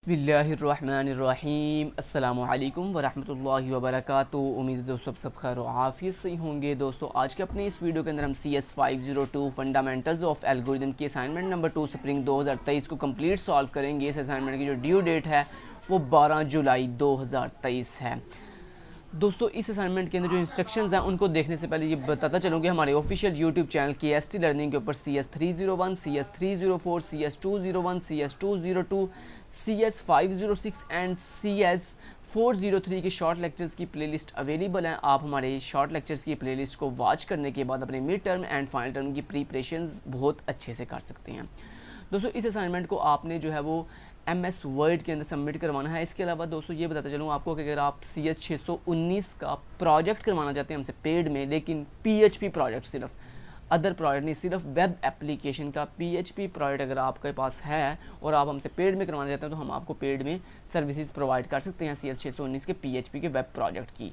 बिस्मिल्लाहिर्रहमानिर्रहीम अस्सलामुअलैकुम वरहमतुल्लाहि वबरकातुहू। उम्मीद है दोस्तों सब खैर व आफियत से होंगे। दोस्तों आज के अपने इस वीडियो के अंदर हम CS 502 फंडामेंटल्स ऑफ एल्गोरिदम की असाइनमेंट नंबर 2 स्प्रिंग 2023 को कंप्लीट सॉल्व करेंगे। इस असाइनमेंट की जो ड्यू डेट है वो 12 जुलाई 2023 है। दोस्तों इस असाइनमेंट के अंदर जो इंस्ट्रक्शंस हैं उनको देखने से पहले ये बताता चलूँ कि हमारे official YouTube channel KST learning के ऊपर CS 301, CS 304, CS 201, CS 202, CS 506 and CS 403 के शॉर्ट लेक्चर्स की प्लेलिस्ट अवेलेबल हैं। आप हमारे शॉर्ट लेक्चर्स की प्लेलिस्ट को वॉच करने के बाद अपने mid term and final term की प्रिपरेशंस बहुत अच्छे से कर सकते हैं। दोस्तों इस असाइनमेंट को आपने जो है वो MS वर्ड के अंदर सबमिट करवाना है। इसके अलावा दोस्तों ये बताता चलूँ आपको कि अगर आप CS 619 का प्रोजेक्ट करवाना चाहते हैं हमसे पेड में, लेकिन PHP प्रोजेक्ट, सिर्फ अदर प्रोजेक्ट नहीं, सिर्फ वेब एप्लीकेशन का PHP प्रोजेक्ट अगर आपके पास है और आप हमसे पेड में करवाना चाहते हैं तो हम आपको पेड में सर्विसेज प्रोवाइड कर सकते हैं CS 619 के PHP के वेब प्रोजेक्ट की।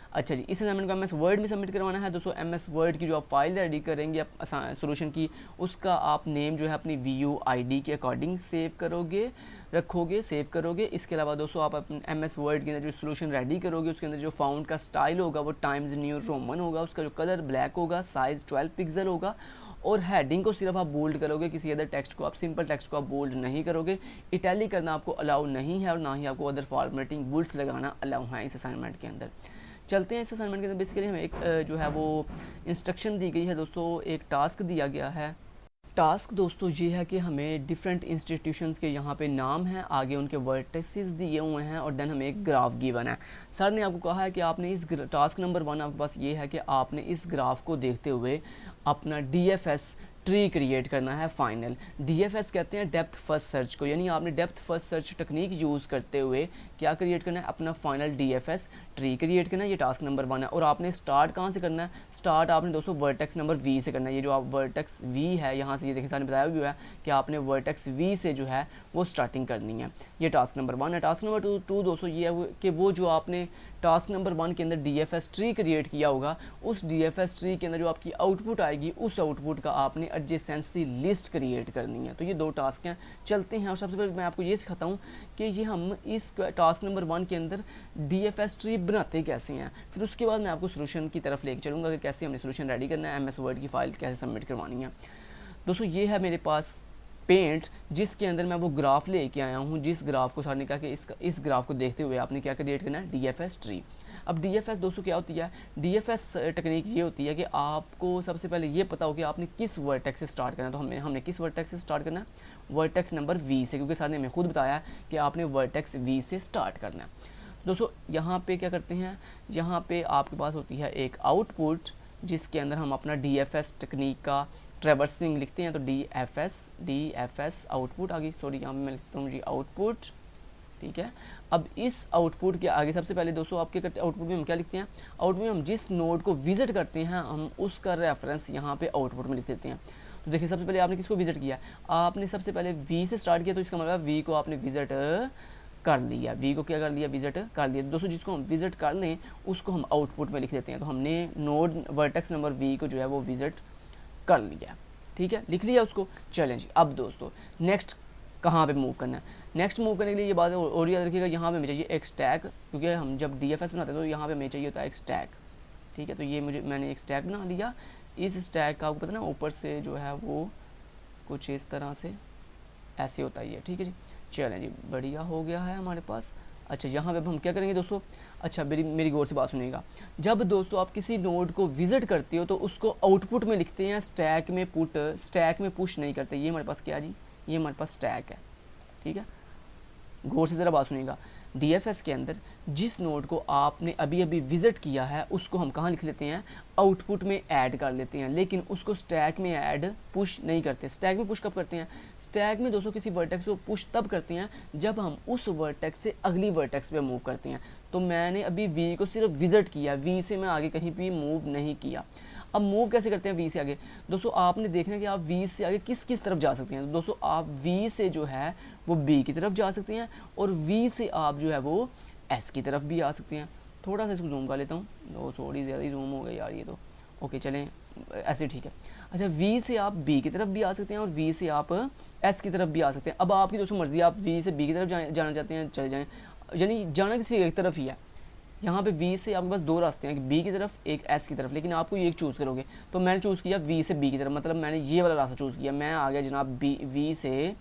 अच्छा जी, इस असाइनमेंट को MS वर्ड में सबमिट करवाना है। दोस्तों MS वर्ड की जो आप फाइल रेडी करेंगे आप सोल्यूशन की, उसका आप नेम जो है अपनी VUID के अकॉर्डिंग सेव करोगे, रखोगे, सेव करोगे। इसके अलावा दोस्तों आप अपने MS वर्ड के अंदर जो सोल्यूशन रेडी करोगे उसके अंदर जो फाउंड का स्टाइल होगा वो टाइम्स न्यू रोमन होगा, उसका जो कलर ब्लैक होगा, साइज़ 12 पिक्सल होगा और हेडिंग को सिर्फ आप बोल्ड करोगे, किसी अदर टेक्स्ट को आप सिंपल टेक्स्ट को आप बोल्ड नहीं करोगे। इटैलिक करना आपको अलाउ नहीं है और ना ही आपको अदर फॉर्मेटिंग बुल्स लगाना अलाउ है इस असाइनमेंट के अंदर। चलते हैं इस असाइनमेंट के अंदर। बेसिकली हमें एक जो है वो इंस्ट्रक्शन दी गई है दोस्तों, एक टास्क दिया गया है। टास्क दोस्तों ये है कि हमें डिफरेंट इंस्टीट्यूशंस के यहाँ पे नाम है, आगे उनके वर्टिसेस दिए हुए हैं और देन हमें एक ग्राफ गिवन है। सर ने आपको कहा है कि आपने इस टास्क नंबर 1 आपके पास ये है कि आपने इस ग्राफ को देखते हुए अपना DFS ट्री क्रिएट करना है फाइनल। DFS कहते हैं डेप्थ फर्स्ट सर्च को, यानी आपने depth first search technique use करते हुए क्या क्रिएट करना है, अपना फाइनल DFS ट्री क्रिएट करना है। ये टास्क नंबर 1 है और आपने स्टार्ट कहाँ से करना है, स्टार्ट आपने दोस्तों वर्टेक्स नंबर V से करना है। ये जो आप वर्टेक्स V है यहाँ से, ये देखिए सारे बताया भी हुआ है कि आपने वर्टेक्स V से जो है वो स्टार्टिंग करनी है। ये टास्क नंबर 1 है। टास्क नंबर 2 दोस्तों ये है कि वो जो आपने टास्क नंबर 1 के अंदर DFS ट्री क्रिएट किया होगा, उस DFS ट्री के अंदर जो आपकी आउटपुट आएगी उस आउटपुट का आपने एडजेसेंसी लिस्ट क्रिएट करनी है। तो ये 2 टास्क हैं। चलते हैं और सबसे पहले मैं आपको ये सिखाता हूँ कि ये हम इस टास्क नंबर 1 के अंदर DFS ट्री बनाते कैसे हैं, फिर उसके बाद मैं आपको सोल्यूशन की तरफ लेकर चलूँगा कि कैसे हमने सोल्यूशन रेडी करना है, MS वर्ड की फाइल कैसे सबमिट करवानी है। दोस्तों ये है मेरे पास पेंट जिसके अंदर मैं वो ग्राफ लेके आया हूँ, जिस ग्राफ को सर ने कहा कि इस ग्राफ को देखते हुए आपने क्या क्रिएट करना है, DFS ट्री। अब DFS दोस्तों क्या होती है, DFS टेक्निक ये होती है कि आपको सबसे पहले ये पता हो कि आपने किस वर्टेक्स से स्टार्ट करना है। तो हमने किस वर्टेक्स से स्टार्ट करना है, वर्टेक्स नंबर V से, क्योंकि सर ने हमें खुद बताया कि आपने वर्टेक्स V से स्टार्ट करना है। दोस्तों यहाँ पे क्या करते हैं, यहाँ पे आपके पास होती है एक आउटपुट जिसके अंदर हम अपना DFS टेक्निक का ट्रेवर्सिंग लिखते हैं। तो DFS आउटपुट आ गई, सॉरी यहाँ पे मैं लिखता हूँ जी आउटपुट, ठीक है। अब इस आउटपुट के आगे सबसे पहले दोस्तों आप क्या करते हैं, आउटपुट में हम क्या लिखते हैं, आउटपुट में हम जिस नोड को विजिट करते हैं हम उसका रेफरेंस यहाँ पे आउटपुट में लिख देते हैं। तो देखिए सबसे पहले आपने किसको विजिट किया, आपने सबसे पहले V से स्टार्ट किया, तो इसका मतलब V को आपने विजिट कर लिया, V को क्या कर लिया, विजिट कर लिया। दोस्तों जिसको हम विजिट कर लें उसको हम आउटपुट में लिख देते हैं। तो हमने नोड वर्टेक्स नंबर V को जो है वो विजिट कर लिया, ठीक है, लिख लिया उसको। चलें जी, अब दोस्तों नेक्स्ट कहाँ पे मूव करना है, नेक्स्ट मूव करने के लिए ये बात और याद रखिएगा, यहाँ पे हमें चाहिए एक स्टैक, क्योंकि हम जब DFS बनाते हैं तो यहाँ पे हमें चाहिए होता है एक स्टैक, ठीक है। तो ये मैंने एक स्टैक बना लिया। इस स्टैक का आपको पता ना ऊपर से जो है वो कुछ इस तरह से ऐसे होता ही है, ठीक है जी। चलें जी, बढ़िया हो गया है हमारे पास। अच्छा यहाँ पे हम क्या करेंगे दोस्तों, अच्छा मेरी गौर से बात सुनिएगा, जब दोस्तों आप किसी नोड को विजिट करते हो तो उसको आउटपुट में लिखते हैं, स्टैक में पुश नहीं करते। ये हमारे पास क्या जी, ये हमारे पास स्टैक है, ठीक है। गौर से ज़रा बात सुनिएगा, DFS के अंदर जिस नोड को आपने अभी अभी विजिट किया है उसको हम कहाँ लिख लेते हैं, आउटपुट में ऐड कर लेते हैं, लेकिन उसको स्टैक में ऐड पुश नहीं करते। स्टैक में पुश कब करते हैं, स्टैक में दोस्तों किसी वर्टेक्स को पुश तब करते हैं जब हम उस वर्टेक्स से अगली वर्टेक्स पे मूव करते हैं। तो मैंने अभी V को सिर्फ विजिट किया, V से मैं आगे कहीं भी मूव नहीं किया। अब मूव कैसे करते हैं V से आगे, दोस्तों आपने देखना है कि आप V से आगे किस किस तरफ जा सकते हैं। तो दोस्तों आप V से जो है वो B की तरफ जा सकते हैं और V से आप जो है वो S की तरफ भी आ सकते हैं। थोड़ा सा इसको जूम कर लेता हूँ, तो थोड़ी ज़्यादा ही जूम हो गई यार ये तो। ओके चलें, ऐसे ठीक है। अच्छा, वी से आप बी की तरफ भी आ सकते हैं और वी से आप एस की तरफ भी आ सकते हैं। अब आपकी दोस्तों मर्जी, आप वी से बी की तरफ जाना चाहते हैं चले जाएँ, यानी जाना किसी एक तरफ ही है। यहाँ पे वी से आपके पास दो रास्ते हैं, बी की तरफ एक एस की तरफ, लेकिन आपको ये एक चूज़ करोगे। तो मैंने चूज़ किया वी से बी की तरफ, मतलब मैंने ये वाला रास्ता चूज़ किया, मैं आ गया जनाब वी से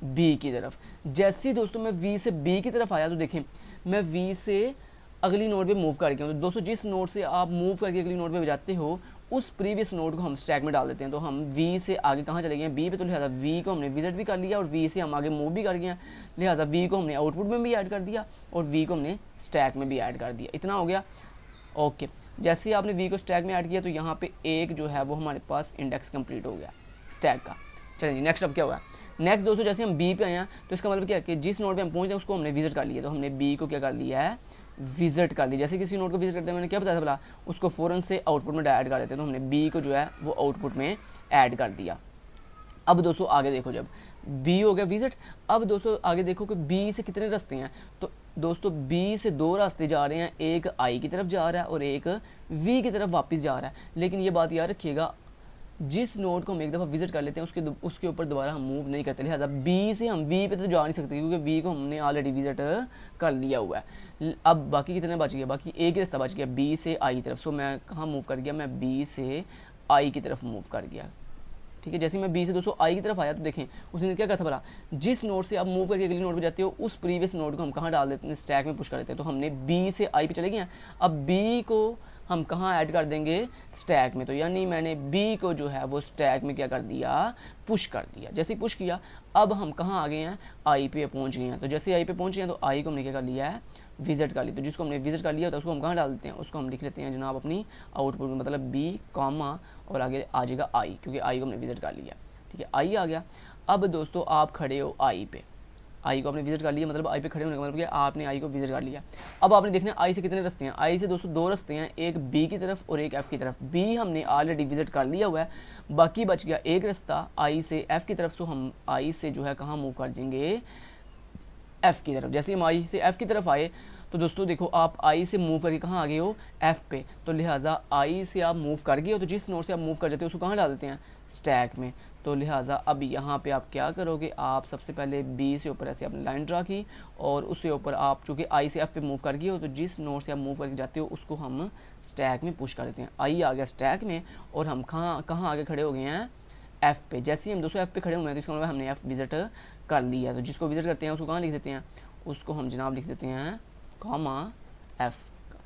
बी की तरफ। जैसे ही दोस्तों मैं वी से बी की तरफ आया तो देखें मैं वी से अगली नोड पे मूव कर गया हूँ। तो दोस्तों जिस नोड से आप मूव करके अगली नोड पे जाते हो उस प्रीवियस नोड को हम स्टैक में डाल देते हैं। तो हम वी से आगे कहाँ चले गए हैं, बी पे, तो लिहाजा वी को हमने विजिट भी कर लिया और वी से हम आगे मूव भी कर गए हैं, लिहाजा वी को हमने आउटपुट में भी ऐड कर दिया और वी को हमने स्टैक में भी ऐड कर दिया। इतना हो गया। ओके, जैसे ही आपने वी को स्टैक में ऐड किया तो यहाँ पे एक जो है वो हमारे पास इंडेक्स कंप्लीट हो गया स्टैक का। चलिए जी, नेक्स्ट अब क्या हुआ। नेक्स्ट दोस्तों जैसे हम बी पे आए हैं तो इसका मतलब क्या है कि जिस नोड पे हम पहुंच गए उसको हमने विजिट कर लिया। तो हमने बी को क्या कर लिया है, विजिट कर लिया। जैसे किसी नोड को विजिट करते हैं, मैंने क्या बताया था बोला, उसको फ़ौरन से आउटपुट में ऐड कर देते हैं। तो हमने बी को जो है वो आउटपुट में ऐड कर दिया। अब दोस्तों आगे देखो, जब बी हो गया विजिट, अब दोस्तों आगे देखो कि बी से कितने रास्ते हैं। तो दोस्तों बी से दो रास्ते जा रहे हैं, एक आई की तरफ जा रहा है और एक वी की तरफ वापस जा रहा है। लेकिन ये बात याद रखिएगा, जिस नोड को हम एक दफ़ा विजिट कर लेते हैं उसके ऊपर दोबारा हम मूव नहीं करते। लिहाजा बी से हम वी पे तो जा नहीं सकते क्योंकि वी को हमने ऑलरेडी विजिट कर लिया हुआ है। अब बाकी कितने बच गया, बाकी एक ही रास्ता बच गया बी से आई की तरफ। सो मैं कहाँ मूव कर गया, मैं बी से आई की तरफ मूव कर गया। ठीक है, जैसे मैं बी से दोस्तों आई की तरफ आया तो देखें उसने क्या कहा था बोला, जिस नोड से आप मूव करके अगली नोड पे जाते हो उस प्रीवियस नोड को हम कहाँ डाल देते हैं, स्टैक में पुश कर देते हैं। तो हमने बी से आई पे चले गए हैं, अब बी को हम कहाँ ऐड कर देंगे, स्टैक में। तो यानी मैंने बी को जो है वो स्टैक में क्या कर दिया, पुश कर दिया। जैसे ही पुश किया अब हम कहाँ आ गए हैं, आई पे पहुँच गए हैं। तो जैसे आई पे पहुँच गए हैं तो आई को हमने क्या कर लिया है, विजिट कर लिया। तो जिसको हमने विजिट कर लिया तो उसको हम कहाँ डाल देते हैं, उसको हम लिख लेते हैं जनाब अपनी आउटपुट में, मतलब बी कॉमा और आगे आ जाएगा आई, क्योंकि आई को हमने विजिट कर लिया। ठीक है, आई आ गया। अब दोस्तों आप खड़े हो आई पे, आई को आपने विजिट कर लिया, मतलब आई पे खड़े होने का मतलब क्या, आपने आई को विजिट कर लिया। अब आपने देखना आई से कितने रास्ते हैं, आई से दोस्तों दो रास्ते हैं, एक बी की तरफ और एक एफ की तरफ। बी हमने ऑलरेडी विजिट कर लिया हुआ है, बाकी बच गया एक रास्ता आई से एफ की तरफ। सो हम आई से जो है कहाँ मूव कर देंगे, एफ़ की तरफ। जैसे हम आई से एफ़ की तरफ आए तो दोस्तों देखो आप आई से मूव करके कहाँ आ गए हो, एफ़ पे। तो लिहाजा आई से आप मूव कर गए हो तो जिस नोड से आप मूव कर जाते हो उसको कहाँ डाल देते हैं, स्टैक में। तो लिहाजा अब यहाँ पे आप क्या करोगे, आप सबसे पहले बी से ऊपर ऐसे आपने लाइन ड्रा की और उससे ऊपर आप चूँकि आई से एफ़ पे मूव कर गए हो तो जिस नोड से आप मूव करके जाते हो उसको हम स्टैक में पुश कर देते हैं। आई आ गया स्टैक में और हम कहाँ आगे खड़े हो गए हैं, एफ़ पे। जैसे ही हम दोस्तों एफ़ पे खड़े हुए हैं तो इसका मतलब हमने एफ़ विजिट कर लिया। तो जिसको विजिट करते हैं उसको कहाँ लिख देते हैं, उसको हम जनाब लिख देते हैं कॉमा एफ़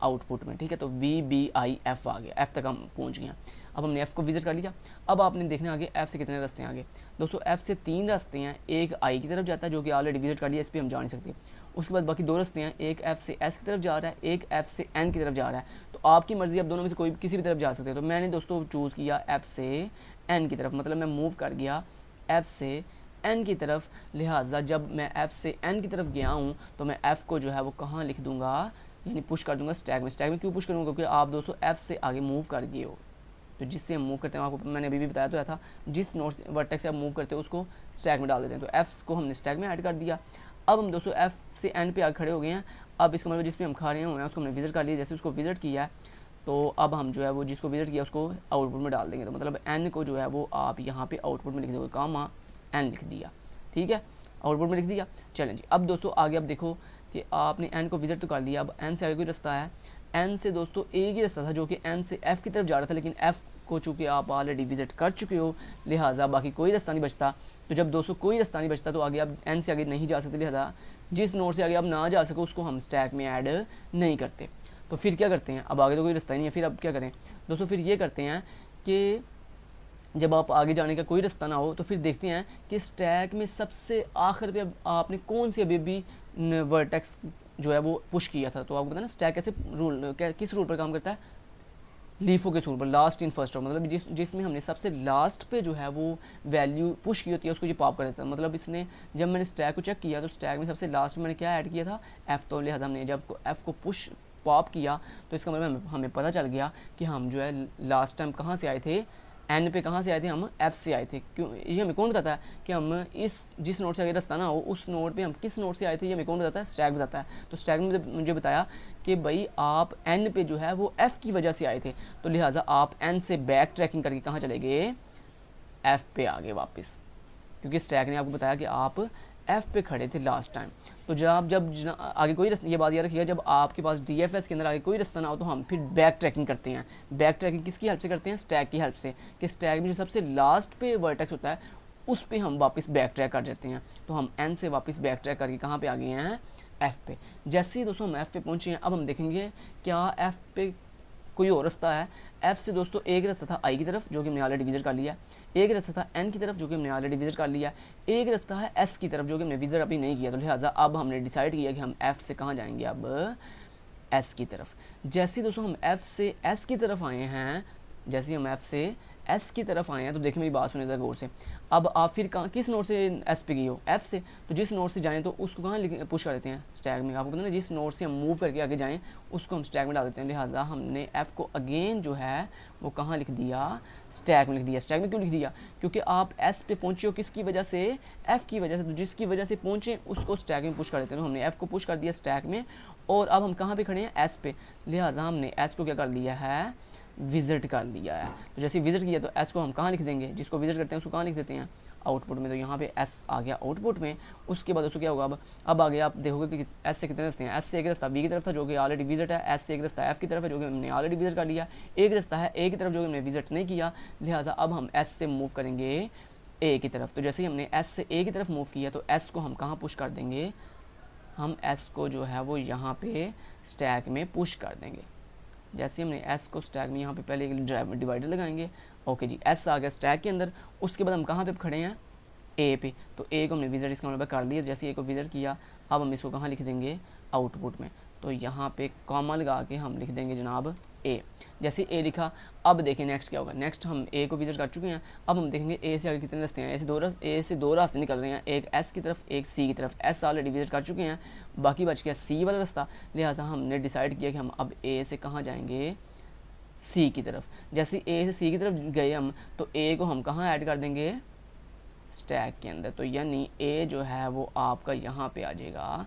आउटपुट में। ठीक है, तो वी बी आई एफ़ आ गया, एफ़ तक हम पहुँच गए। अब हमने एफ़ को विजिट कर लिया। अब आपने देखना आगे एफ़ से कितने रास्ते हैं आगे। दोस्तों एफ़ से तीन रास्ते हैं, एक आई की तरफ जाता है जो कि ऑलरेडी विजिट कर लिया, इस पर हम जा नहीं सकते। उसके बाद बाकी दो रास्ते हैं, एक एफ़ से एस की तरफ जा रहा है, एक एफ़ से एन की तरफ जा रहा है। तो आपकी मर्ज़ी, आप दोनों में से कोई किसी भी तरफ जा सकते हैं। तो मैंने दोस्तों चूज़ किया एफ़ से एन की तरफ, मतलब मैं मूव कर गया एफ़ से एन की तरफ। लिहाजा जब मैं एफ़ से एन की तरफ गया हूँ तो मैं एफ़ को जो है वो कहाँ लिख दूंगा, यानी पुश कर दूंगा स्टैक में। स्टैक में क्यों पुश करूँगा, क्योंकि आप दोस्तों एफ़ से आगे मूव कर गए हो। तो जिससे हम मूव करते हैं, आपको मैंने अभी भी बताया तो था, जिस नोड वर्टेक्स से आप मूव करते हो उसको स्टैक में डाल देते हैं। तो एफ़ को हमने स्टैक में ऐड कर दिया। अब हम दोस्तों एफ़ से एन पे आगे खड़े हो गए हैं। अब इसका मतलब जिस पे हम खड़े हुए हैं उसको हमने विजिट कर लिया। जैसे उसको विजिट किया तो अब हम जो है वो जिसको विजिट किया उसको आउटपुट में डाल देंगे। तो मतलब एन को जो है वो आप यहाँ पे आउटपुट में लिख दोगे, कामा एन लिख दिया। ठीक है, आउटपुट में लिख दिया। चलें जी, अब दोस्तों आगे अब देखो कि आपने एन को विजिट तो कर लिया। अब एन से आगे कोई रास्ता है, एन से दोस्तों एक ही रास्ता था जो कि एन से एफ़ की तरफ जा रहा था, लेकिन एफ़ को चूँकि आप ऑलरेडी विजिट कर चुके हो लिहाजा बाकी कोई रास्ता नहीं बचता। तो जब दोस्तों कोई रास्ता नहीं बचता तो आगे आप एन से आगे नहीं जा सकते, लिहाजा जिस नोड से आगे आप ना जा सको उसको हम स्टैक में ऐड नहीं करते। तो फिर क्या करते हैं, अब आगे तो कोई रास्ता ही नहीं है, फिर अब क्या करें दोस्तों, फिर ये करते हैं कि जब आप आगे जाने का कोई रास्ता ना हो तो फिर देखते हैं कि स्टैक में सबसे आखिर पे आपने कौन सी अभी वर्टेक्स जो है वो पुश किया था। तो आपको पता है ना स्टैक कैसे रूल किस रूल पर काम करता है, लीफो के रूल पर, लास्ट इन फर्स्ट आउट। मतलब जिसमें हमने सबसे लास्ट पे जो है वो वैल्यू पुश की होती है उसको ये पॉप कर देता है। मतलब इसने जब मैंने स्टैक को चेक किया तो स्टैक में सबसे लास्ट में मैंने क्या ऐड किया था, एफ़। तो लिहाजा हमने जब एफ़ को पुश पॉप किया तो इसका मतलब हमें पता चल गया कि हम जो है लास्ट टाइम कहाँ से आए थे, एन पे कहाँ से आए थे, हम एफ से आए थे। क्यों, ये हमें कौन बताता है कि हम इस जिस नोड से आगे रास्ता ना हो उस नोड पे हम किस नोड से आए थे, ये हमें कौन बताता है, स्टैक बताता है। तो स्टैक ने मुझे बताया कि भाई आप एन पे जो है वो एफ की वजह से आए थे, तो लिहाजा आप एन से बैक ट्रैकिंग करके कहाँ चले गए, एफ पे आ गए वापस, क्योंकि स्टैक ने आपको बताया कि आप एफ पे खड़े थे लास्ट टाइम। तो जब आगे कोई रास्ता, ये बात याद रखिएगा, जब आपके पास डीएफएस के अंदर आगे कोई रास्ता ना हो तो हम फिर बैक ट्रैकिंग करते हैं। बैक ट्रैकिंग किसकी हेल्प से करते हैं, स्टैक की हेल्प से, कि स्टैक में जो सबसे लास्ट पे वर्टेक्स होता है उस पे हम वापस बैक ट्रैक कर देते हैं। तो हम एन से वापस बैक ट्रैक करके कहाँ पे आ गए हैं, एफ पे। जैसे ही दोस्तों हम एफ पे पहुँचे हैं, अब हम देखेंगे क्या एफ पे कोई और रास्ता है। एफ से दोस्तों एक रास्ता था आई की तरफ जो कि हमने ऑलरेडी विजिट कर लिया, एक रास्ता था एन की तरफ जो कि हमने ऑलरेडी विजिट कर लिया, एक रास्ता है एस की तरफ जो कि हमने विजिट अभी नहीं किया। तो लिहाजा अब हमने डिसाइड किया कि हम एफ से कहाँ जाएंगे, अब एस की तरफ। जैसे ही दोस्तों हम एफ से एस की तरफ आए हैं, जैसे ही हम एफ से एस की तरफ आए हैं, तो देखिए मेरी बात सुनिए ज़रा गौर से। अब आप फिर कहाँ किस नोड से एस पे गई हो, एफ से, तो जिस नोड से जाएं तो उसको कहाँ पुश कर देते हैं, स्टैक में। आपको पता है जिस नोड से हम मूव करके आगे जाएं उसको हम स्टैक में डाल देते हैं। लिहाजा हमने एफ को अगेन जो है वो कहाँ लिख दिया, स्टैक में लिख दिया। स्टैक में क्यों लिख दिया, क्योंकि आप एस पे पहुँचे हो किसकी वजह से, एफ की वजह से। तो जिसकी वजह से पहुँचे उसको स्टैक में पुश कर देते हैं। तो हमने एफ को पुश कर दिया स्टैक में, और अब हम कहाँ पे खड़े हैं, एस पे। लिहाजा हमने एस को क्या कर लिया है, विजिट कर लिया है। तो जैसे विजिट किया तो एस को हम कहाँ लिख देंगे, जिसको विजिट करते हैं उसको कहाँ लिख देते हैं, आउटपुट में। तो यहाँ पे एस आ गया आउटपुट में। उसके बाद उसको क्या होगा, अब आगे आप देखोगे कि एस से कितने रास्ते हैं। एस से एक रास्ता बी की तरफ था जो कि ऑलरेडी विजिट है, एस से एक रास्ता एफ की तरफ है जो कि हमने ऑलरेडी विजिट कर लिया, एक रास्ता है ए की तरफ जो कि हमने विजिट नहीं किया। लिहाजा अब हम एस से मूव करेंगे ए की तरफ। तो जैसे ही हमने एस से ए की तरफ मूव किया तो एस को हम कहाँ पुश कर देंगे, हम एस को जो है वो यहाँ पे स्टैक में पुश कर देंगे। जैसे हमने एस को स्टैक में यहाँ पे पहले एक डिवाइडर लगाएंगे, ओके जी, एस आ गया स्टैक के अंदर। उसके बाद हम कहाँ पे खड़े हैं, ए पे। तो ए को हमने विजिट इसका मतलब कर दिया। जैसे ए को विजिट किया अब हम इसको कहाँ लिख देंगे, आउटपुट में। तो यहाँ पे कॉमा लगा के हम लिख देंगे जनाब ए। जैसे ए लिखा, अब देखें नेक्स्ट क्या होगा। नेक्स्ट हम ए को विजिट कर चुके हैं, अब हम देखेंगे ए से आगे कितने रास्ते हैं। ए से दो रास्ते निकल रहे हैं, एक एस की तरफ एक सी की तरफ। एस ऑलरेडी विजिट कर चुके हैं, बाकी बच गया सी वाला रास्ता। लिहाजा हमने डिसाइड किया कि हम अब ए से कहाँ जाएंगे, सी की तरफ। जैसे ए से सी की तरफ गए हम तो ए को हम कहाँ ऐड कर देंगे, स्टैक के अंदर। तो यानी ए जो है वो आपका यहाँ पे आ जाएगा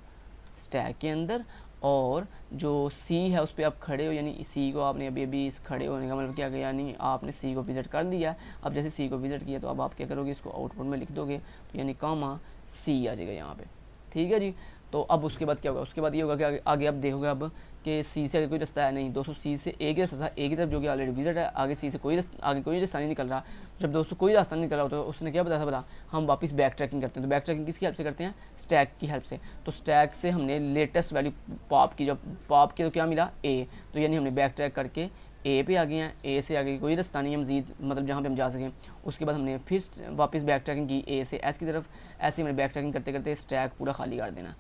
स्टैक के अंदर, और जो सी है उस पर आप खड़े हो, यानी सी को आपने अभी अभी इस खड़े होने का मतलब क्या किया, यानी आपने सी को विजिट कर लिया। अब जैसे सी को विजिट किया तो अब आप क्या करोगे, इसको आउटपुट में लिख दोगे, तो यानी कॉमा सी आ जाएगा यहाँ पे, ठीक है जी। तो अब उसके बाद क्या होगा, उसके बाद ये होगा कि आगे आप देखोगे अब कि सी से आगे कोई रास्ता है नहीं। दोस्तों सी से एक रास्ता था ए की तरफ जो कि ऑलरेडी विजिट है, आगे सी से आगे कोई रास्ता नहीं निकल रहा। जब दोस्तों कोई रास्ता नहीं निकल रहा तो उसने क्या बताया था, बता हम वापस बैक ट्रैकिंग करते हैं। तो बैक ट्रैकिंग किसकी हेल्प से करते हैं, स्टैक की हेल्प से। तो स्टैक से हमने लेटेस्ट वैल्यू पॉप की, जब पॉप की तो क्या मिला, ए। तो यानी हमने बैक ट्रैक करके ए पे आ गए हैं। ए से आगे कोई रास्ता नहीं है मजीद, मतलब जहाँ पे हम जा सकें। उसके बाद हमने फिर वापस बैक ट्रैकिंग की ए से एस की तरफ। ऐसे हमने बैक ट्रैकिंग करते करते स्टैक पूरा खाली कर देना,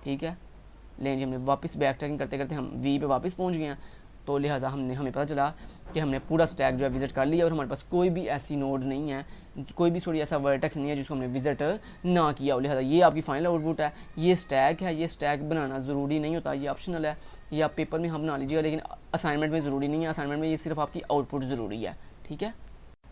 ठीक है। लेकिन हमने वापस बैक ट्रैकिंग करते करते हम वी पे वापस पहुंच गए हैं। तो लिहाजा हमें पता चला कि हमने पूरा स्टैक जो है विजिट कर लिया, और हमारे पास कोई भी ऐसी नोड नहीं है, कोई भी सॉरी ऐसा वर्टेक्स नहीं है जिसको हमने विजिट ना किया हो। लिहाजा ये आपकी फाइनल आउटपुट है। ये स्टैक है, ये स्टैक बनाना ज़रूरी नहीं होता, ये ऑप्शनल है, ये आप पेपर में हम बना लीजिएगा, लेकिन असाइनमेंट में ज़रूरी नहीं है। असाइनमेंट में ये सिर्फ आपकी आउटपुट ज़रूरी है, ठीक है।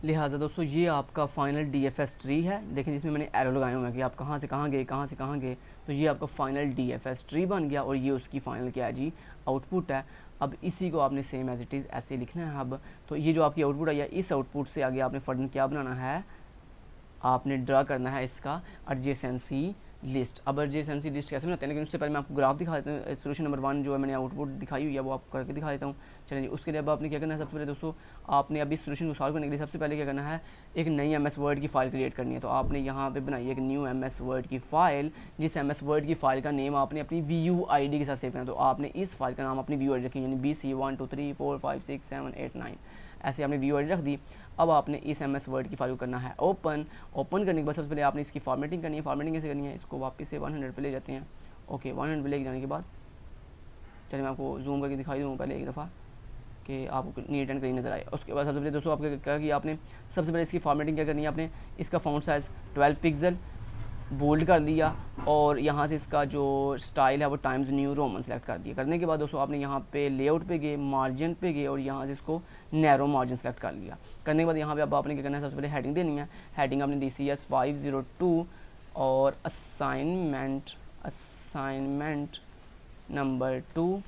लिहाजा दोस्तों ये आपका फाइनल DFS ट्री है। देखें जिसमें मैंने एरो लगाए हुए हैं कि आप कहाँ से कहाँ गए, कहाँ से कहाँ गए। तो ये आपका फाइनल DFS ट्री बन गया, और ये उसकी फाइनल क्या है जी, आउटपुट है। अब इसी को आपने सेम एज इट इज़ ऐसे लिखना है। अब तो ये जो आपकी आउटपुट है, या इस आउटपुट से आगे आपने फर्दर क्या बनाना है, आपने ड्रा करना है इसका एडजेसेंसी लिस्ट। अब एडजेसेंसी लिस्ट कैसे बनाते हैं, लेकिन उससे पहले मैं आपको ग्राफ दिखा देता हूँ। सोल्यूशन नंबर 1 जो है मैंने आउटपुट दिखाई हुई है वो आपको करके दिखा देता हूँ। चलिए उसके लिए अब आपने क्या करना है, सबसे पहले दोस्तों आपने अभी सोल्यूशन को सॉल्व करने के लिए सबसे पहले क्या करना है, एक नई MS वर्ड की फ़ाइल क्रिएट करनी है। तो आपने यहाँ पे बनाई है एक न्यू MS वर्ड की फ़ाइल, जिस MS वर्ड की फ़ाइल का नेम आपने अपनी VUID के साथ सेव करना है। तो आपने इस फाइल का नाम अपनी VUID रखी, यानी BC 1 2 3 4 5 6 7 8 9 ऐसे आपने VUID रख दी। अब आपने इस MS वर्ड की फाइल को करना है ओपन करने के बाद सबसे पहले आपने इसकी फॉर्मेटिंग करनी है। फॉर्मेटिंग कैसे करनी है, इसको वापस से 100 पे ले जाते हैं। ओके 100 पे ले जाने के बाद चलिए मैं आपको जूम करके दिखाई दूँ पहले एक दफ़ा कि आपको नीट एंड क्लीन नज़र आए। उसके बाद सबसे पहले दोस्तों आपको क्या कि आपने सबसे पहले इसकी फॉर्मेटिंग क्या करनी है, आपने इसका फ़ॉन्ट साइज़ 12 पिक्सल बोल्ड कर दिया और यहाँ से इसका जो स्टाइल है वो टाइम्स न्यू रोमन सेलेक्ट कर दिया। करने के बाद दोस्तों आपने यहाँ पे लेआउट पे गए, मार्जिन पे गए और यहाँ से इसको नैरो मार्जिन सेलेक्ट कर लिया। करने के बाद यहाँ पे अब आपने क्या करना है, सबसे पहले हेडिंग देनी है। हेडिंग आपने दी CS 502 और असाइनमेंट नंबर 2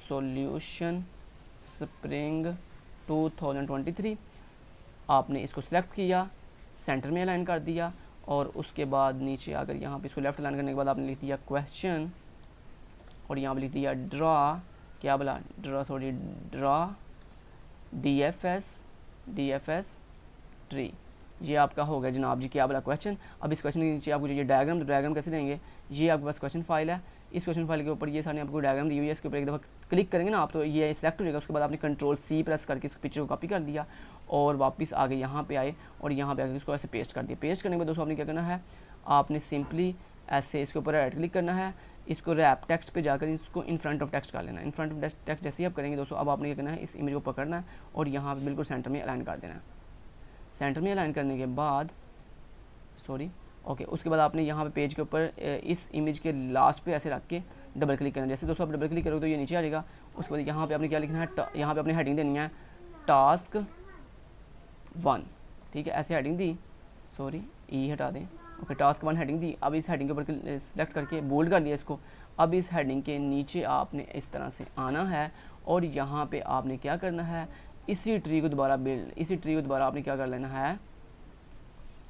सॉल्यूशन स्प्रिंग 2023 आपने इसको सिलेक्ट किया, सेंटर में अलाइन कर दिया और उसके बाद नीचे आकर यहाँ पे इसको लेफ्ट अलाइन करने के बाद आपने लिख दिया क्वेश्चन और यहाँ पे लिख दिया ड्रा DFS ट्री। ये आपका हो गया जनाब जी क्या बोला क्वेश्चन। अब इस क्वेश्चन के नीचे आपको चाहिए डायग्राम, तो डायग्राम कैसे लेंगे, ये आपके पास क्वेश्चन फाइल है, इस क्वेश्चन फाइल के ऊपर ये सारी आपको डायग्राम दी हुई है, इसके ऊपर एक दफ़ा क्लिक करेंगे ना आप तो ये सिलेक्ट हो जाएगा। उसके बाद आपने Ctrl+C प्रेस करके इस पिक्चर को कॉपी कर दिया और वापस आगे यहाँ पे आए और यहाँ पे आके इसको ऐसे पेस्ट कर दिया। पेस्ट करने के बाद दोस्तों आपने क्या करना है, आपने सिंपली ऐसे इसके ऊपर राइट क्लिक करना है, इसको रैप टेक्स्ट पे जाकर इसको इन फ्रंट ऑफ टेक्स्ट कर लेना है। इन फ्रंट ऑफ टेक्स्ट जैसे ही आप करेंगे दोस्तों अब आपने क्या करना है, इस इमेज को पकड़ना है और यहाँ पे बिल्कुल सेंटर में अलाइन कर देना है। सेंटर में अलाइन करने के बाद उसके बाद आपने यहाँ पे पेज के ऊपर इस इमेज के लास्ट पे ऐसे रख के डबल क्लिक करना है। जैसे दोस्तों आप डबल क्लिक करोगे तो ये नीचे आ जाएगा। उसके बाद यहाँ पे आपने क्या लिखना है, यहाँ पे अपनी हेडिंग देनी है टास्क 1, ठीक है, ऐसे हेडिंग दी, ई हटा दें, ओके, टास्क 1 हेडिंग दी। अब इस हेडिंग के ऊपर सेलेक्ट करके बोल्ड कर दिया इसको। अब इस हेडिंग के नीचे आपने इस तरह से आना है और यहाँ पे आपने क्या करना है, इसी ट्री को दोबारा आपने क्या कर लेना है,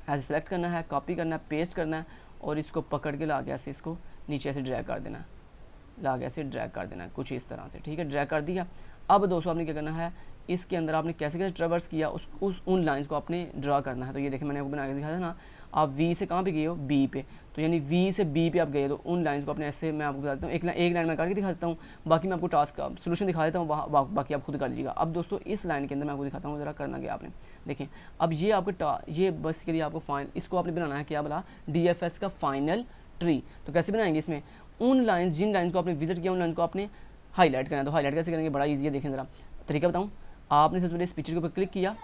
ऐसे सेलेक्ट करना है, कॉपी करना है, पेस्ट करना है और इसको पकड़ के ला के ऐसे इसको नीचे ऐसे ड्रैग कर देना है, कुछ इस तरह से, ठीक है, ड्रैग कर दिया। अब दोस्तों आपने क्या करना है, इसके अंदर आपने कैसे कैसे ट्रेवर्स किया उन लाइंस को आपने ड्रा करना है। तो ये देखिए मैंने आपको बना के दिखाया था ना, आप वी से कहाँ पे गए हो, बी पे, तो यानी वी से बी पे आप गए तो उन लाइंस को आपने ऐसे, मैं आपको बताता हूँ, एक लाइन में करके दिखा देता हूँ, बाकी मैं आपको टास्क का सोल्यूशन दिखा देता हूँ, बाकी आप खुद कर लीजिएगा। अब दोस्तों इस लाइन के अंदर मैं आपको दिखाता हूँ ज़रा करना क्या आपने, देखें। अब ये आपको ये बस के लिए आपको इसको आपने बनाना है क्या बोला, DFS का फाइनल ट्री। तो कैसे बनाएंगे, इसमें उन लाइन्स जिन लाइन्स को आपने विजिट किया उन लाइन्स को आपने हाईलाइट करना है। तो हाईलाइट कैसे करेंगे, बड़ा ईजी है, देखें ज़रा तरीका बताऊँ। आपने सबसे पहले इस पिक्चर के ऊपर क्लिक किया,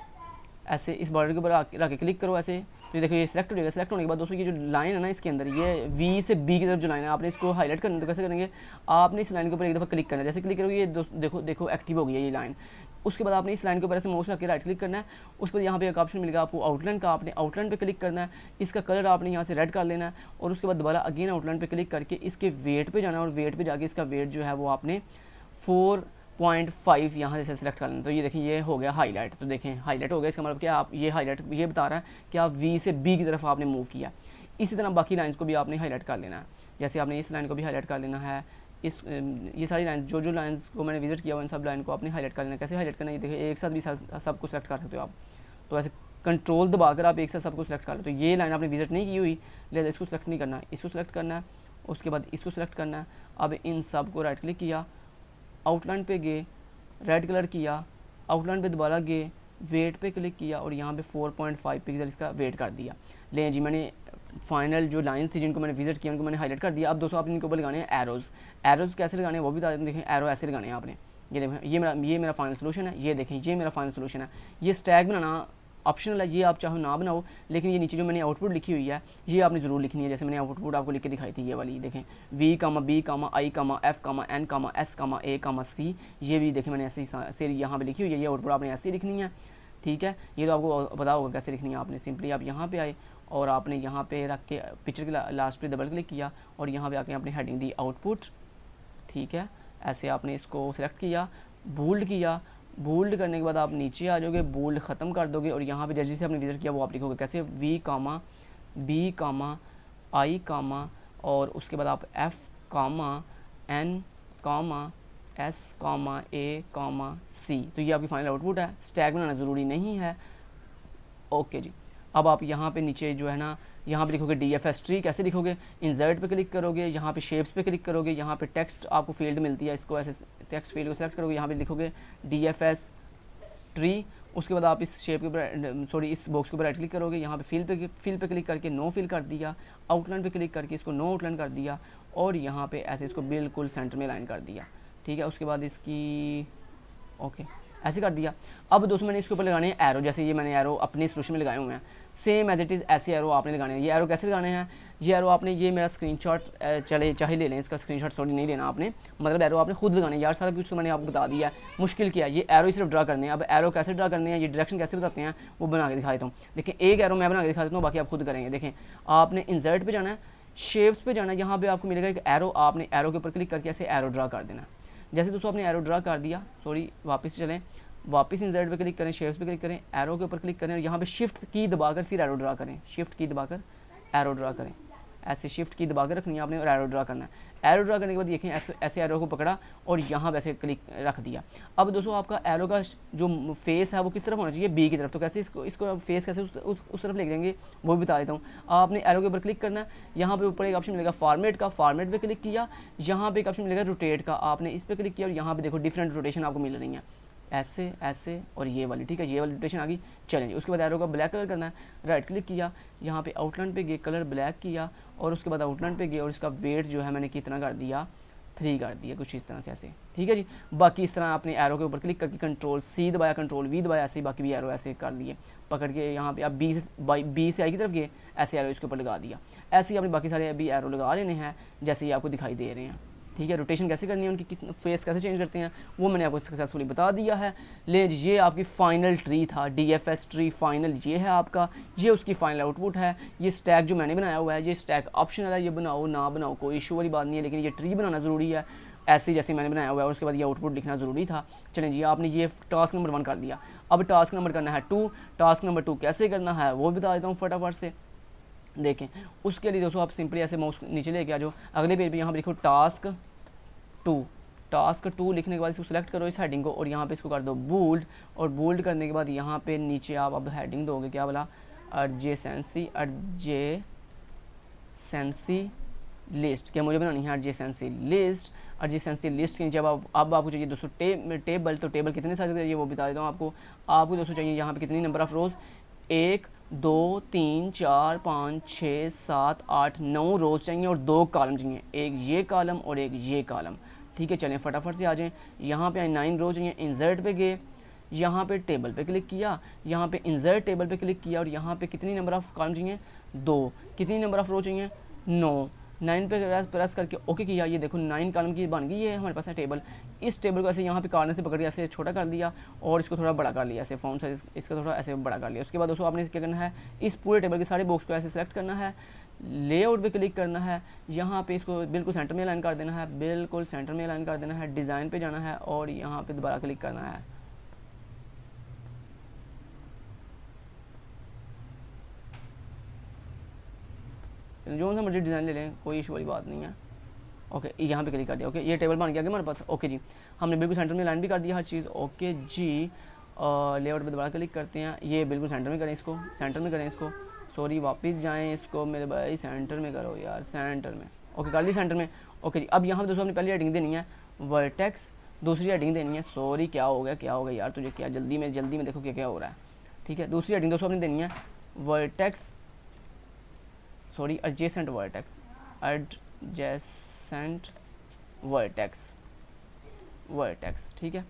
ऐसे इस बॉर्डर के ऊपर रख के क्लिक करो ऐसे, तो देखो ये सिलेक्ट हो जाएगा। सिलेक्ट होने के बाद दोस्तों ये जो लाइन है ना इसके अंदर, ये वी से बी की तरफ जो लाइन है आपने इसको हाईलाइट करना है। तो कैसे करेंगे, आपने इस लाइन के ऊपर एक दफ़ा क्लिक करना है, जैसे क्लिक करोगे ये देखो एक्टिव हो गई है ये लाइन। उसके बाद आपने इस लाइन के ऊपर ऐसे माउस रख के राइट क्लिक करना है। उसके बाद यहाँ पे एक ऑप्शन मिलेगा आपको आउटलाइन का, आपने आउटलाइन पे क्लिक करना है, इसका कलर आपने यहाँ से रेड कर लेना है और उसके बाद दोबारा अगेन आउटलाइन पे क्लिक करके इसके वेट पे जाना है और वेट पे जाके इसका वेट जो है वो आपने 4.5 यहाँ से सेलेक्ट कर लेना। तो ये देखिए ये हो गया हाईलाइट। तो देखें हाईलाइट हो गया, इसका मतलब क्या, आप ये हाईलाइट ये बता रहा है कि आप वी से बी की तरफ आपने मूव किया। इसी तरह बाकी लाइंस को भी आपने हाईलाइट कर लेना है, जैसे आपने इस लाइन को भी हाईलाइट कर लेना है, ये सारी लाइन जो लाइंस को मैंने विजिट किया हुआ इन सब लाइन को आपने हाईलाइट कर लेना। कैसे हाईलाइट करना है, ये देखिए एक साथ भी सबको सेलेक्ट कर सकते हो आप। तो ऐसे कंट्रोल दबाकर आप एक साथ सबको सेलेक्ट कर लो। तो ये लाइन आपने विजिट नहीं की हुई, लिहाजा इसको सेलेक्ट नहीं करना, इसको सेलेक्ट करना है, उसके बाद इसको सेलेक्ट करना है। अब इन सब को राइट क्लिक किया, आउटलाइन पे गए, रेड कलर किया, आउटलाइन पे दोबारा गए, वेट पे क्लिक किया और यहाँ पे 4.5 पिक्सल इसका वेट कर दिया। ले जी मैंने फाइनल जो लाइन्स थी जिनको मैंने विजिट किया उनको मैंने हाईलाइट कर दिया। अब दोस्तों आपने इनके ऊपर लगाने हैं एरोज़ कैसे लगाने हैं वो भी बता देते हैं। देखें एरो ऐसे लगाने हैं आपने, ये देखें ये मेरा फाइनल सोल्यूशन है, ये देखें ये मेरा फाइनल सोल्यूशन है। ये स्टैग बनाना ऑप्शनल है, ये आप चाहो ना बनाओ, लेकिन ये नीचे जो मैंने आउटपुट लिखी हुई है ये आपने ज़रूर लिखनी है। जैसे मैंने आउटपुट आपको लिख के दिखाई थी ये वाली, देखें V, B, I, F, N, S, A, C, ये भी देखें मैंने ऐसे ही यहाँ पे लिखी हुई है। ये आउटपुट आपने ऐसे ही लिखनी है, ठीक है। ये तो आपको पता होगा कैसे लिखनी है। आपने सिंपली आप यहाँ पे आए और आपने यहाँ पे रख के पिक्चर के लास्ट पे डबल क्लिक किया और यहाँ पे आके आपने हेडिंग दी आउटपुट, ठीक है। ऐसे आपने इसको सिलेक्ट किया, बोल्ड किया, बोल्ड करने के बाद आप नीचे आ जाओगे, बोल्ड ख़त्म कर दोगे और यहाँ पे जैसे से आपने विजिट किया वो आप लिखोगे कैसे, V, B, I, और उसके बाद आप F, N, S, A, C। तो ये आपकी फाइनल आउटपुट है। स्टैग बनाना ज़रूरी नहीं है, ओके जी। अब आप यहाँ पे नीचे जो है ना यहाँ पे लिखोगे DFS ट्री। कैसे लिखोगे, इंसर्ट पे क्लिक करोगे, यहाँ पे शेप्स पे क्लिक करोगे, यहाँ पे टेक्स्ट आपको फील्ड मिलती है, इसको ऐसे टेक्स्ट फील्ड को सेलेक्ट करोगे, यहाँ पे लिखोगे DFS ट्री। उसके बाद आप इस शेप के ऊपर इस बॉक्स के ऊपर राइट क्लिक करोगे, यहाँ पे फिल पे क्लिक करके नो फिल कर दिया, आउटलाइन पे क्लिक करके इसको नो आउटलाइन कर दिया और यहाँ पे ऐसे इसको बिल्कुल सेंटर में लाइन कर दिया, ठीक है। उसके बाद इसकी ओके ऐसे कर दिया। अब दोस्तों मैंने इसके ऊपर लगाने हैं एरो, जैसे ये मैंने एरो अपने सोल्यूशन में लगाए हुए हैं, सेम एज इट इज़ ऐसे एरो आपने लगाने हैं। ये एरो कैसे लगाने हैं, ये एरो आपने, ये मेरा स्क्रीनशॉट चले चाहे ले लें, इसका स्क्रीनशॉट सॉरी नहीं लेना आपने, मतलब एरो आपने खुद लगाने हैं। यार सारा कुछ तो मैंने आपको बता दिया है, मुश्किल क्या है, ये एरो ही सिर्फ ड्रा करने हैं। अब एरो कैसे ड्रा करने हैं, ये डायरेक्शन कैसे बताते हैं वो बना के दिखा देता हूँ। देखें एक एरो मैं बना के दिखा देता हूँ, बाकी आप खुद करेंगे। देखें आपने इंसर्ट पे जाना है, शेप्स पे जाना है, यहाँ पे आपको मिलेगा एक एरो, आपने एरो के ऊपर क्लिक करके ऐसे एरो ड्रा कर देना है। जैसे दोस्तों आपने एरो ड्रा कर दिया, सॉरी वापस चलें, वापस इंसर्ट पे क्लिक करें, शेप्स पे क्लिक करें, एरो के ऊपर क्लिक करें और यहाँ पे शिफ्ट की दबाकर फिर एरो ड्रा करें, शिफ्ट की दबाकर एरो ड्रा करें। ऐसे शिफ्ट की दबा कर रखनी है आपने और एरो ड्रा करना है। एरो ड्रा करने के बाद देखें ऐसे एरो को पकड़ा और यहाँ पे ऐसे क्लिक रख दिया। अब दोस्तों आपका एरो का जो फेस है वो किस तरफ होना चाहिए, बी की तरफ। तो कैसे इसको फेस कैसे उस तरफ ले जाएंगे वो भी बता देता हूँ। आपने एरो के ऊपर क्लिक करना है, यहाँ पे ऊपर एक ऑप्शन मिलेगा फॉर्मेट का, फॉर्मेट पे क्लिक किया, यहाँ पे एक ऑप्शन मिलेगा रोटेट का, आपने इस पर क्लिक किया और यहाँ पे देखो डिफरेंट रोटेशन आपको मिल रही है, ऐसे ऐसे और ये वाली, ठीक है, ये वाली रोटेशन आ गई। चलेंगे उसके बाद एरो का ब्लैक कलर करना है, राइट क्लिक किया, यहाँ पे आउटलाइन पे गए, कलर ब्लैक किया और उसके बाद आउटलाइन पे गए और इसका वेट जो है मैंने कितना कर दिया, 3 कर दिया, कुछ इस तरह से ऐसे, ठीक है जी। बाकी इस तरह आपने एरो के ऊपर क्लिक करके कंट्रोल C दबाया, कंट्रोल V दबाया, ऐसे ही बाकी भी एरो ऐसे कर लिए पकड़ के। यहाँ पे आप बी से आई की तरफ गए, ऐसे एरो इसके ऊपर लगा दिया। ऐसे ही आपने बाकी सारे अभी एरो लगा लेने हैं जैसे ही आपको दिखाई दे रहे हैं, ठीक है। रोटेशन कैसे करनी है, उनकी किस फेस कैसे चेंज करते हैं वो मैंने आपको सक्सेसफुली बता दिया है। ले ये आपकी फ़ाइनल ट्री था, DFS ट्री फाइनल ये है आपका, ये उसकी फाइनल आउटपुट है। ये स्टैक जो मैंने बनाया हुआ है, ये स्टैक ऑप्शनल है, ये बनाओ ना बनाओ कोई इशू वाली बात नहीं है, लेकिन ये ट्री बनाना ज़रूरी है ऐसे जैसे मैंने बनाया हुआ है। और उसके बाद ये आउटपुट लिखना ज़रूरी था। चलें जी, आपने ये टास्क नंबर 1 कर दिया। अब टास्क नंबर करना है 2। टास्क नंबर 2 कैसे करना है वो बता देता हूँ फटाफट से। देखें उसके लिए दोस्तों आप सिंपली ऐसे माउस नीचे लेके आ जाओ, अगले पेज पे यहाँ पर लिखो टास्क 2 लिखने के बाद इसको सेलेक्ट करो इस हेडिंग को और यहाँ पे इसको कर दो बोल्ड, और बोल्ड करने के बाद यहाँ पे नीचे आप अब हेडिंग दोगे, क्या बोला, एडजेसेंसी लिस्ट, क्या मुझे बनानी है एडजेसेंसी लिस्ट। एडजेसेंसी लिस्ट के नीचे अब आपको चाहिए दोस्तों टेबल, तो टेबल कितने साइज का चाहिए वो बता देता हूँ आपको दोस्तों चाहिए यहाँ पे कितनी नंबर ऑफ रोज़, 1 2 3 4 5 6 7 8 9 रोज़ चाहिए और 2 कॉलम चाहिए, एक ये कॉलम और एक ये कॉलम, ठीक है। चलें फटाफट से आ जाएं, यहाँ पे 9 रोज़ चाहिए, इंसर्ट पे गए, यहाँ पे टेबल पे क्लिक किया, यहाँ पे इंसर्ट टेबल पे क्लिक किया और यहाँ पे कितनी नंबर ऑफ कॉलम चाहिए, 2, कितनी नंबर ऑफ रो चाहिए, 9 पे प्रेस करके ओके किया। ये देखो 9 कॉलम की बन गई है हमारे पास है टेबल। इस टेबल को ऐसे यहाँ पे कॉर्नर से पकड़ के ऐसे छोटा कर दिया और इसको थोड़ा बड़ा कर लिया, ऐसे फॉन्ट साइज इसका थोड़ा ऐसे बड़ा कर लिया। उसके बाद दोस्तों आपने क्या करना है, इस पूरे टेबल के सारे बॉक्स को ऐसे सेलेक्ट करना है, लेआउट पे क्लिक करना है, यहाँ पे इसको बिल्कुल सेंटर में अलाइन कर देना है, बिल्कुल सेंटर में अलाइन कर देना है, डिज़ाइन पे जाना है और यहाँ पे दोबारा क्लिक करना है। जो सा मर्जी डिज़ाइन ले लें, कोई इशू वाली बात नहीं है। ओके यहाँ पे क्लिक कर दिया, ओके ये टेबल बन गया हमारे पास। ओके जी, हमने बिल्कुल सेंटर में लाइन भी कर दिया हर चीज़। ओके जी, लेआउट पे दोबारा क्लिक करते हैं, ये बिल्कुल सेंटर में करें, इसको सेंटर में करें, इसको सॉरी वापस जाएं, इसको मेरे भाई सेंटर में करो यार, सेंटर में। ओके कर दी सेंटर में। ओके जी, अब यहाँ पे दोस्तों अपनी पहली हेडिंग देनी है वर्टेक्स, दूसरी हेडिंग देनी है, सॉरी क्या हो गया यार तुझे, क्या जल्दी में देखो क्या हो रहा है, ठीक है। दूसरी हेडिंग दोस्तों अपनी देनी है वर्टेक्स, सॉरी एडजेसेंट वर्टेक्स, ठीक है।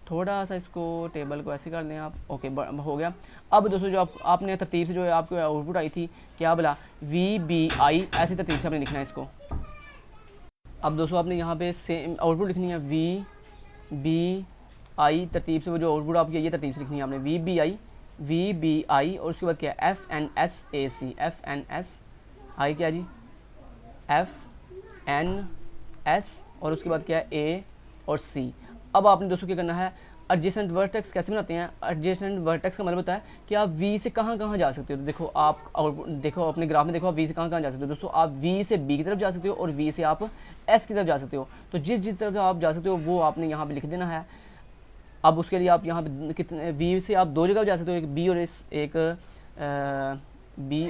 थोड़ा सा इसको टेबल को ऐसे कर दें आप, ओके हो गया। अब दोस्तों जो आपने तरतीब से जो है आपको आउटपुट आई थी, क्या बोला, VBI, ऐसी तरतीब से आपने लिखना है इसको। अब दोस्तों आपने यहाँ पे सेम आउटपुट लिखनी है VBI तरतीब से, वो जो आउटपुट आपकी ये तरतीब से लिखनी है आपने VBI और उसके बाद क्या है FNS क्या जी FNS और उसके बाद क्या है A और C। अब आपने दोस्तों क्या करना है, एडजेसेंट वर्टेक्स कैसे बनाते हैं। एडजेसेंट वर्टेक्स का मतलब होता है कि आप V से कहाँ जा सकते हो। तो देखो देखो अपने ग्राफ में देखो आप V से कहाँ जा सकते हो। दोस्तों आप V से B की तरफ जा सकते हो और V से आप S की तरफ जा सकते हो। तो जिस तरफ आप जा सकते हो वो आपने यहाँ पे लिख देना है। अब उसके लिए आप यहाँ पे कितने V से आप 2 जगह जा सकते हो, एक B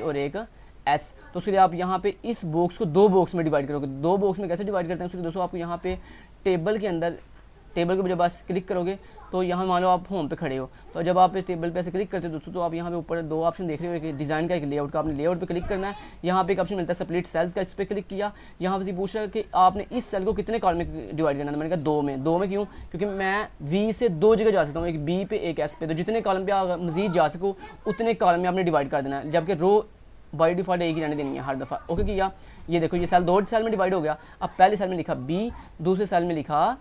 और एक S। तो उसके लिए आप यहाँ पे इस बॉक्स को 2 बॉक्स में डिवाइड करोगे। 2 बॉक्स में कैसे डिवाइड करते हैं उसके दोस्तों आपको यहाँ पे टेबल के अंदर टेबल के ऊपर जब आप क्लिक करोगे तो यहाँ मान लो आप होम पे खड़े हो, तो जब आप इस टेबल पे ऐसे क्लिक करते हो दोस्तों तो आप यहाँ पे ऊपर दो ऑप्शन देख रहे हो, एक डिज़ाइन का, एक लेआउट का। आपने लेआउट पे क्लिक करना है, यहाँ पे एक ऑप्शन मिलता है स्प्लिट सेल्स का, इस पर क्लिक किया। यहाँ पे पूछ रहा है कि आपने इस सेल को कितने कॉलम में डिवाइड करना है। मैंने कहा 2 में। 2 में क्यों? क्योंकि मैं वी से 2 जगह जा सकता हूँ, एक बी पे एक एस पे, तो जितने कॉलम पे आप मजीद जा सको उतने कॉलम में आपने डिवाइड कर देना है, जबकि रो बाई डिफॉल्ट एक ही रहने देनी है हर दफ़ा। ओके किया, ये देखो ये सेल 2 सेल में डिवाइड हो गया। अब पहले सेल में लिखा बी, दूसरे सेल में लिखा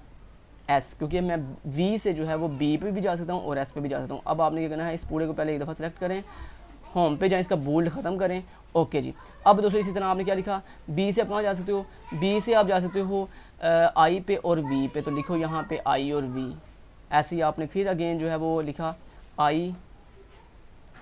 एस, क्योंकि मैं वी से जो है वो बी पे भी जा सकता हूँ और एस पे भी जा सकता हूँ। अब आपने क्या करना है, इस पूरे को पहले एक दफ़ा सेलेक्ट करें, होम पे जाएं, इसका बोल्ड ख़त्म करें। ओके जी। अब दोस्तों इसी तरह आपने क्या लिखा, बी से आप कहाँ जा सकते हो, बी से आप जा सकते हो आई पे और वी पे, तो लिखो यहाँ पे आई और वी। ऐसे ही आपने फिर अगेन जो है वो लिखा आई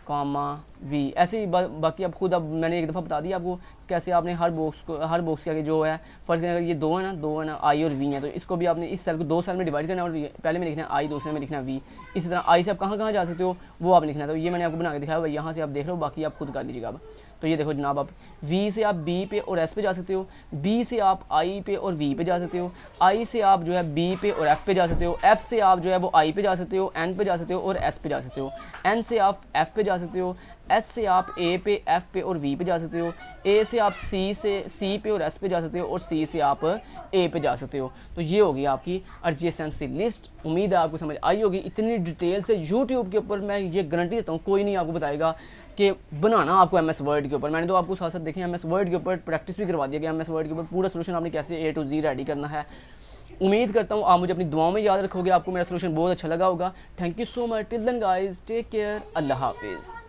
कॉमा वी, ऐसे ही बाकी आप खुद, अब मैंने एक दफ़ा बता दिया आपको कैसे आपने हर बॉक्स के आगे जो है, फर्स्ट अगर ये 2 है ना आई और वी है, तो इसको भी आपने इस सेल को 2 सेल में डिवाइड करना है और पहले में लिखना है आई, दूसरे में लिखना है वी। इसी तरह आई से आप कहाँ कहाँ जा सकते हो वो आप लिखना है, तो ये मैंने आपको बना के दिखाया, यहाँ से आप देख लो, बाकी आप खुद कर लीजिएगा। अब तो ये देखो जनाब, आप वी से आप बी पे और एस पे जा सकते हो, बी से आप आई पे और वी पे जा सकते हो, आई से आप जो है बी पे और एफ पे जा सकते हो, एफ से आप जो है वो आई पे जा सकते हो, एन पे जा सकते हो और एस पे जा सकते हो, एन से आप एफ पे जा सकते हो, एस से आप ए पे, एफ पे और वी पे जा सकते हो, ए से आप सी पे और एस पे जा सकते हो और सी से आप ए पे जा सकते हो। तो ये होगी आपकी एडजेसेंसी लिस्ट। उम्मीद है आपको समझ आई होगी। इतनी डिटेल से यूट्यूब के ऊपर मैं ये गारंटी देता हूँ कोई नहीं आपको बताएगा कि बनाना आपको MS वर्ड के ऊपर। मैंने तो आपको साथ साथ देखें MS वर्ड के ऊपर प्रैक्टिस भी करवा दिया कि MS वर्ड के ऊपर पूरा सोल्यूशन आपने कैसे A to Z रेडी करना है। उम्मीद करता हूँ आप मुझे अपनी दुआओं में याद रखोगे, आपको मेरा सोल्यूशन बहुत अच्छा लगा होगा। Thank you so much. Till then guys, take care, अल्लाह हाफिज़।